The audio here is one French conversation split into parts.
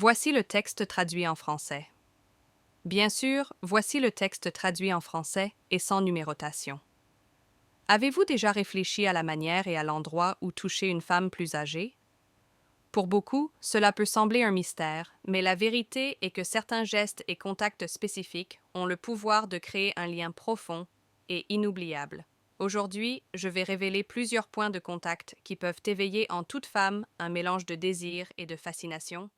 Voici le texte traduit en français. Bien sûr, voici le texte traduit en français et sans numérotation. Avez-vous déjà réfléchi à la manière et à l'endroit où toucher une femme plus âgée? Pour beaucoup, cela peut sembler un mystère, mais la vérité est que certains gestes et contacts spécifiques ont le pouvoir de créer un lien profond et inoubliable. Aujourd'hui, je vais révéler plusieurs points de contact qui peuvent éveiller en toute femme un mélange de désir et de fascination,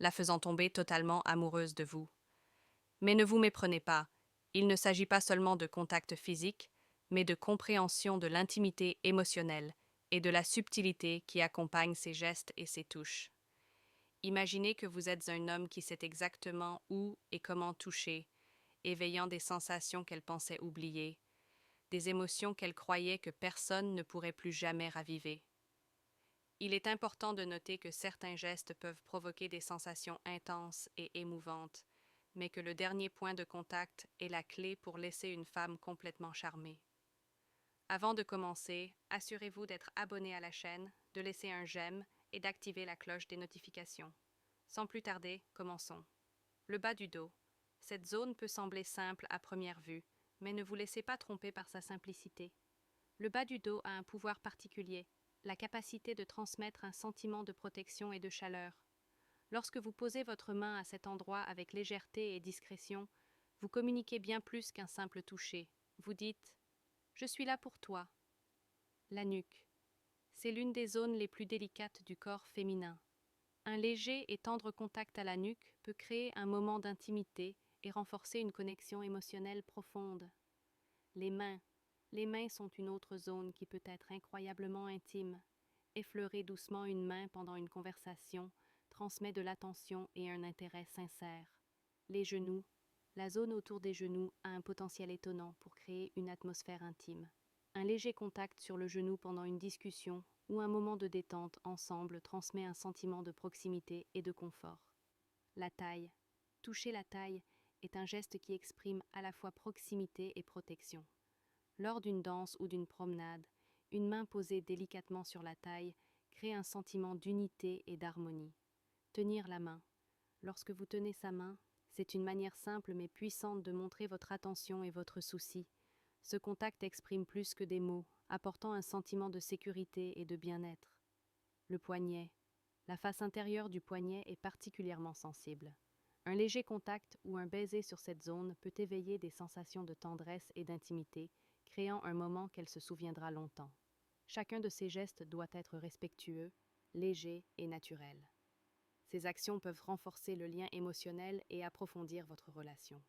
la faisant tomber totalement amoureuse de vous. Mais ne vous méprenez pas, il ne s'agit pas seulement de contact physique, mais de compréhension de l'intimité émotionnelle et de la subtilité qui accompagne ces gestes et ces touches. Imaginez que vous êtes un homme qui sait exactement où et comment toucher, éveillant des sensations qu'elle pensait oublier, des émotions qu'elle croyait que personne ne pourrait plus jamais raviver. Il est important de noter que certains gestes peuvent provoquer des sensations intenses et émouvantes, mais que le dernier point de contact est la clé pour laisser une femme complètement charmée. Avant de commencer, assurez-vous d'être abonné à la chaîne, de laisser un j'aime et d'activer la cloche des notifications. Sans plus tarder, commençons. Le bas du dos. Cette zone peut sembler simple à première vue, mais ne vous laissez pas tromper par sa simplicité. Le bas du dos a un pouvoir particulier, la capacité de transmettre un sentiment de protection et de chaleur. Lorsque vous posez votre main à cet endroit avec légèreté et discrétion, vous communiquez bien plus qu'un simple toucher. Vous dites « Je suis là pour toi ». La nuque. C'est l'une des zones les plus délicates du corps féminin. Un léger et tendre contact à la nuque peut créer un moment d'intimité et renforcer une connexion émotionnelle profonde. Les mains. Les mains sont une autre zone qui peut être incroyablement intime. Effleurer doucement une main pendant une conversation transmet de l'attention et un intérêt sincère. Les genoux. La zone autour des genoux a un potentiel étonnant pour créer une atmosphère intime. Un léger contact sur le genou pendant une discussion ou un moment de détente ensemble transmet un sentiment de proximité et de confort. La taille. Toucher la taille est un geste qui exprime à la fois proximité et protection. Lors d'une danse ou d'une promenade, une main posée délicatement sur la taille crée un sentiment d'unité et d'harmonie. Tenir la main. Lorsque vous tenez sa main, c'est une manière simple mais puissante de montrer votre attention et votre souci. Ce contact exprime plus que des mots, apportant un sentiment de sécurité et de bien-être. Le poignet. La face intérieure du poignet est particulièrement sensible. Un léger contact ou un baiser sur cette zone peut éveiller des sensations de tendresse et d'intimité, créant un moment qu'elle se souviendra longtemps. Chacun de ces gestes doit être respectueux, léger et naturel. Ces actions peuvent renforcer le lien émotionnel et approfondir votre relation.